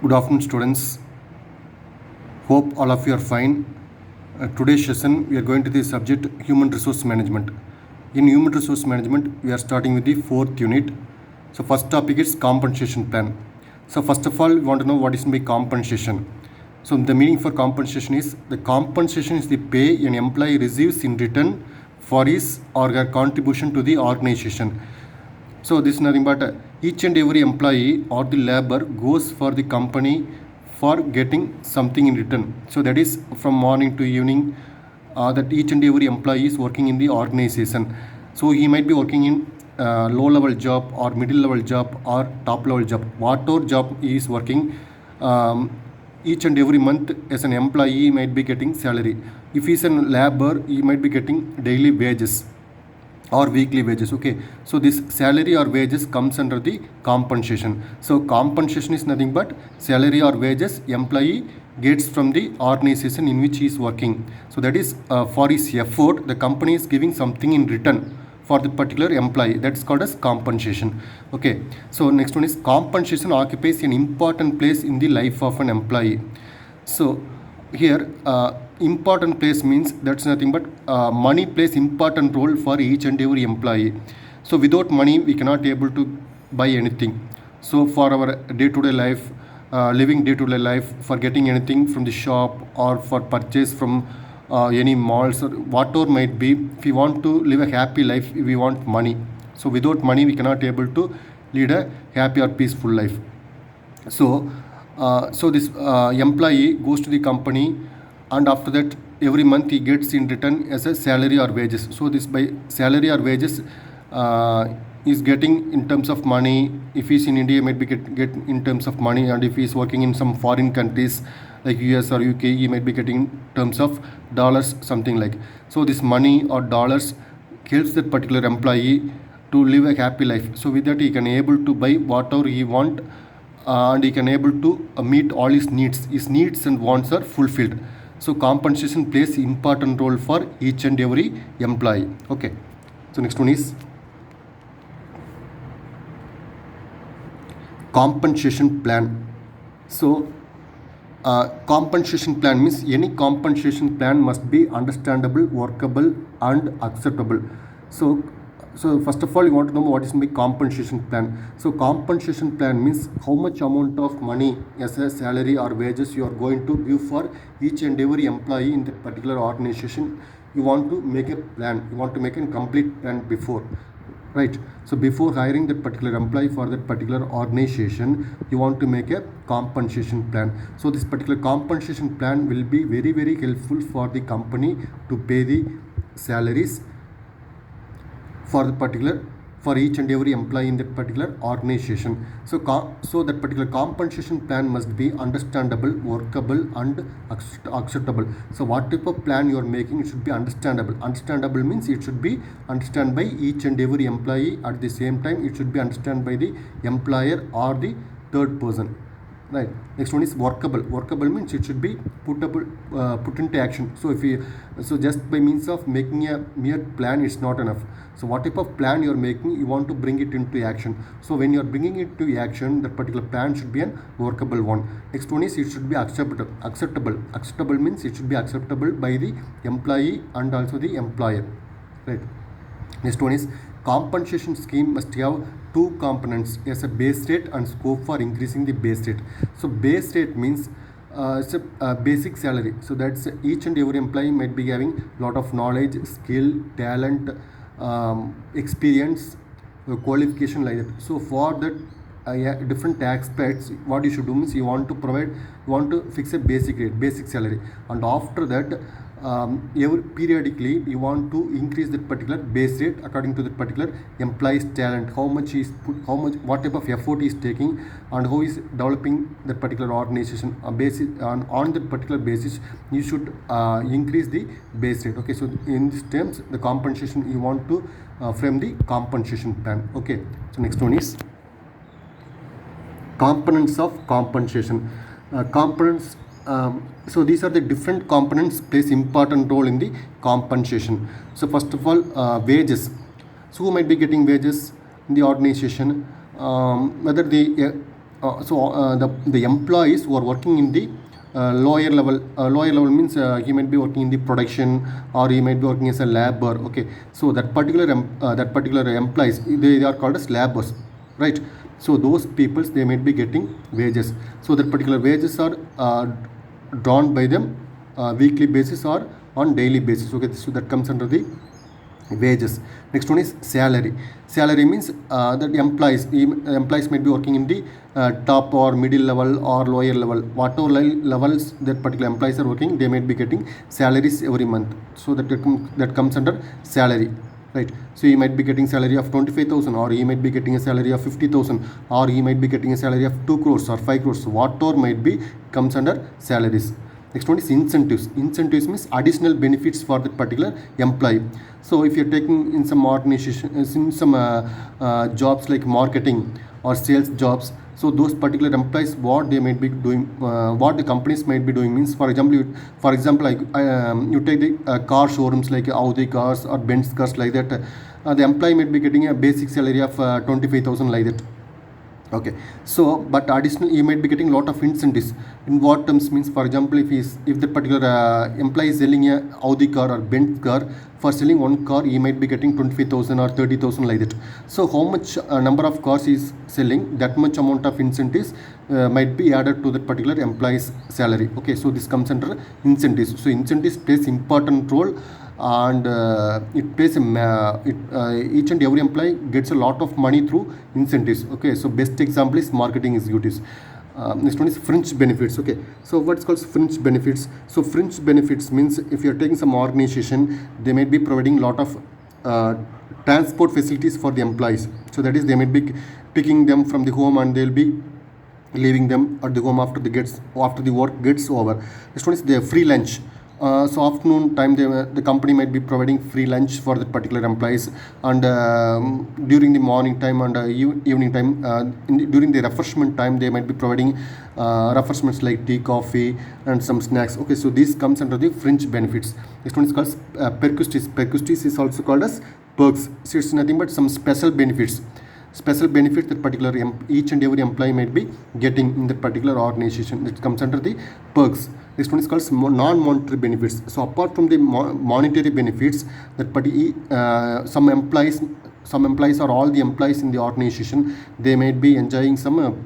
Good afternoon, students. Hope all of you are fine. Today's session, we are going to the subject human resource management. In human resource management, we are starting with the fourth unit. So, first topic is compensation plan. So, first of all, we want to know what is by compensation. So, the meaning for compensation is the compensation is the pay an employee receives in return for his or her contribution to the organization. So this is nothing but each and every employee or the labor goes for the company for getting something in return. So that is from morning to evening that each and every employee is working in the organization. So he might be working in low level job or middle level job or top level job. Whatever job he is working, each and every month as an employee he might be getting salary. If he is a labor, he might be getting daily wages or weekly wages. Okay, so this salary or wages comes under the compensation. So compensation is nothing but salary or wages employee gets from the organization in which he is working. So that is for his effort the company is giving something in return for the particular employee. That's called as compensation. Okay, so next one is compensation occupies an important place in the life of an employee. So here important place means that's nothing but money plays important role for each and every employee. So without money we cannot able to buy anything. So for our day-to-day life, living day-to-day life, for getting anything from the shop or for purchase from any malls or whatever might be, if we want to live a happy life we want money. So without money we cannot able to lead a happy or peaceful life. So this employee goes to the company, and after that every month he gets in return as a salary or wages. So this by salary or wages is getting in terms of money. If he's in India, might be get in terms of money, and if he's working in some foreign countries like US or UK, he might be getting in terms of dollars, something like. So this money or dollars helps that particular employee to live a happy life. So with that he can able to buy whatever he want, and he can able to meet all his needs. His needs and wants are fulfilled. So compensation plays important role for each and every employee. Okay, so next one is compensation plan. So compensation plan means any compensation plan must be understandable, workable and acceptable. So first of all you want to know what is my compensation plan. So compensation plan means how much amount of money as a salary or wages you are going to give for each and every employee in that particular organization. You want to make a plan, you want to make a complete plan before, right? So before hiring that particular employee for that particular organization, you want to make a compensation plan. So this particular compensation plan will be very, very helpful for the company to pay the salaries for the particular, for each and every employee in that particular organization. So that particular compensation plan must be understandable, workable and acceptable. So what type of plan you are making, it should be understandable. Understandable means it should be understood by each and every employee. At the same time it should be understood by the employer or the third person, right? Next one is workable. Workable means it should be put into action. So so just by means of making a mere plan it's not enough. So what type of plan you are making, you want to bring it into action. So when you are bringing it to action, that particular plan should be an workable one. Next one is it should be acceptable means it should be acceptable by the employee and also the employer, right? Next one is compensation scheme must have two components as a base rate and scope for increasing the base rate. So base rate means it's a basic salary. So that's each and every employee might be having lot of knowledge, skill, talent, experience, qualification like that. So for that different aspects, what you should do means you want to fix a basic rate, basic salary, and after that periodically you want to increase that particular base rate according to that particular employee's talent, what type of effort he is taking and how is developing that particular organization. On that particular basis you should increase the base rate. Okay, so in these terms the compensation you want to frame the compensation plan. Okay, so next one is components of compensation. Components So these are the different components plays important role in the compensation. So first of all, wages. So who might be getting wages in the organization? Whether the the employees who are working in the lower level means he might be working in the production, or he might be working as a labor. Okay, so that particular employees, they are called as laborers, right? So those peoples, they might be getting wages. So that particular wages are drawn by them weekly basis or on daily basis. Okay, so that comes under the wages. Next one is salary. Salary means that employees might be working in the top or middle level or lower level, whatever levels that particular employees are working, they might be getting salaries every month. So that comes under salary, right? So he might be getting salary of 25,000, or he might be getting a salary of 50,000, or he might be getting a salary of 2 crores or 5 crores, whatever might be, comes under salaries. Next one is incentives. Incentives means additional benefits for that particular employee. So if you're taking in some organization, in some jobs like marketing or sales jobs, so those particular employees, what they might be doing, what the companies might be doing means, for example, like you take the car showrooms like Audi cars or Benz cars, like that. The employee might be getting a basic salary of 25,000, like that. Okay, so but additional, he might be getting a lot of incentives. In what terms means, for example, if the particular employee is selling a Audi car or Benz car, for selling one car he might be getting 25,000 or 30,000, like that. So how much number of cars he is selling, that much amount of incentives might be added to that particular employee's salary. Okay, so this comes under incentives. So incentives plays important role, and it pays each and every employee gets a lot of money through incentives. Okay, so best example is marketing executives. Next one is fringe benefits. Okay, so what's called fringe benefits? So fringe benefits means, if you're taking some organization, they might be providing lot of transport facilities for the employees. So that is, they might be picking them from the home, and they'll be leaving them at the home after the work gets over. Next one is the free lunch. So afternoon time, the company might be providing free lunch for the particular employees, and during the morning time and evening time, during the refreshment time, they might be providing refreshments like tea, coffee, and some snacks. Okay, so this comes under the fringe benefits. Next one is called perquisites. Perquisites is also called as perks. So it's nothing but some special benefits that particular each and every employee might be getting in the particular organization. That comes under the perks. Next one is called non-monetary benefits. So apart from the monetary benefits, that some employees or all the employees in the organization, they might be enjoying some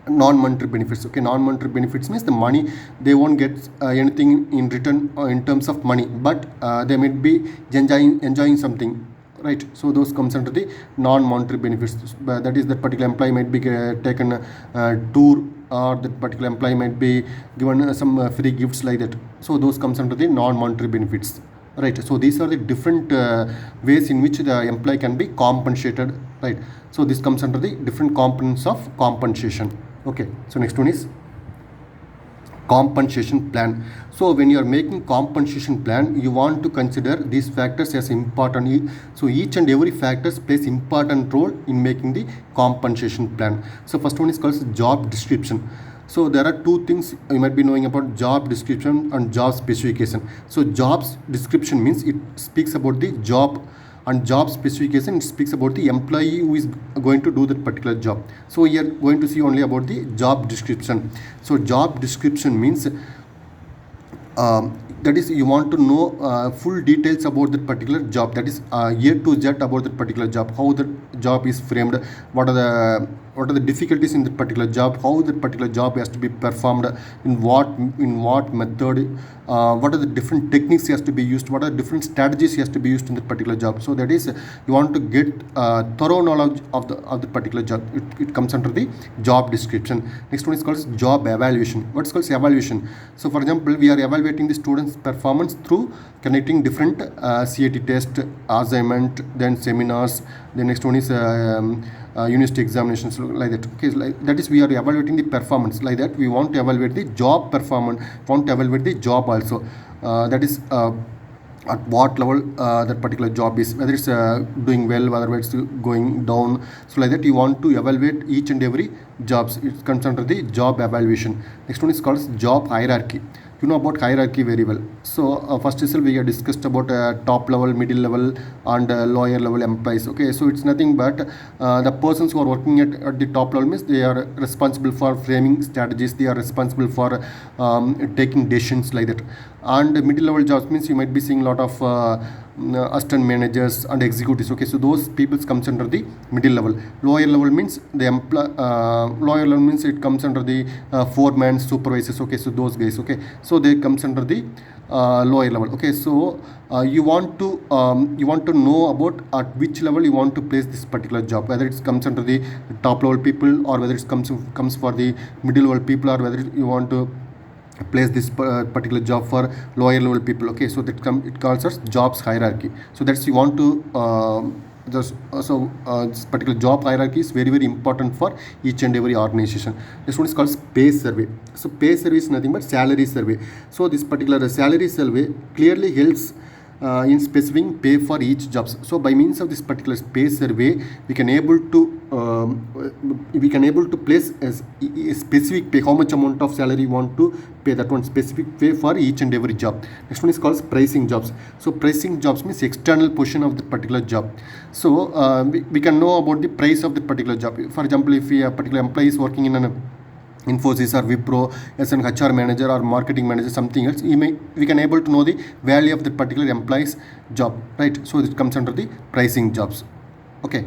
non-monetary benefits. Okay, non-monetary benefits means the money, they won't get anything in return in terms of money, but they might be enjoying something, right? So those comes under the non-monetary benefits. That is, that particular employee might be taken a tour, or that particular employee might be given some free gifts, like that. So those comes under the non-monetary benefits, right? So these are the different ways in which the employee can be compensated, right? So this comes under the different components of compensation. Okay, so next one is compensation plan. So when you are making compensation plan, you want to consider these factors as important. So each and every factors plays important role in making the compensation plan. So first one is called job description. So there are two things you might be knowing about: job description and job specification. So job description means it speaks about the job, and job specification, it speaks about the employee who is going to do that particular job. So we are going to see only about the job description. So job description means that is, you want to know full details about that particular job, that is A to Z about that particular job, how the job is framed, what are the difficulties in that particular job, how that particular job has to be performed, in what method, what are the different techniques has to be used, what are the different strategies has to be used in that particular job. So that is, you want to get thorough knowledge of the particular job. It comes under the job description. Next one is called job evaluation. What's called evaluation? So for example, we are evaluating the students' performance through connecting different CAT test, assignment, then seminars. The next one is university examinations, like that. Okay, that is, we are evaluating the performance, like that. We want to evaluate the job performance, want to evaluate the job also. That is, at what level that particular job is, whether it's doing well, whether it's going down. So like that, you want to evaluate each and every jobs. It comes under the job evaluation. Next one is called job hierarchy. you know about hierarchy very well. So first itself we have discussed about top level, middle level, and lower level employees. Okay, so it's nothing but the persons who are working at the top level means they are responsible for framing strategies, they are responsible for taking decisions like that. And middle level jobs means you might be seeing a lot of assistant managers and executives. Okay, so those people comes under the middle level. Lower level means lower level means it comes under the foreman, supervisors. Okay, so those guys. Okay, so they comes under the lower level. Okay, so you want to know about at which level you want to place this particular job, whether it comes under the top level people or whether it comes for the middle level people, or whether you want to place this particular job for lower level people. Okay, so it calls us jobs hierarchy. So that's you want to this particular job hierarchy is very very important for each and every organization. This one is called pay survey. So pay survey is nothing but salary survey. So this particular salary survey clearly helps in specifying pay for each jobs. So by means of this particular pay survey, we can able to place a specific pay, how much amount of salary you want to pay, that one specific pay for each and every job. Next one is called pricing jobs. So pricing jobs means external portion of the particular job. So we can know about the price of the particular job. For example, if a particular employee is working in an Infosys or Wipro as an HR manager or marketing manager, something else, we can able to know the value of the particular employee's job, right? So it comes under the pricing jobs. Okay.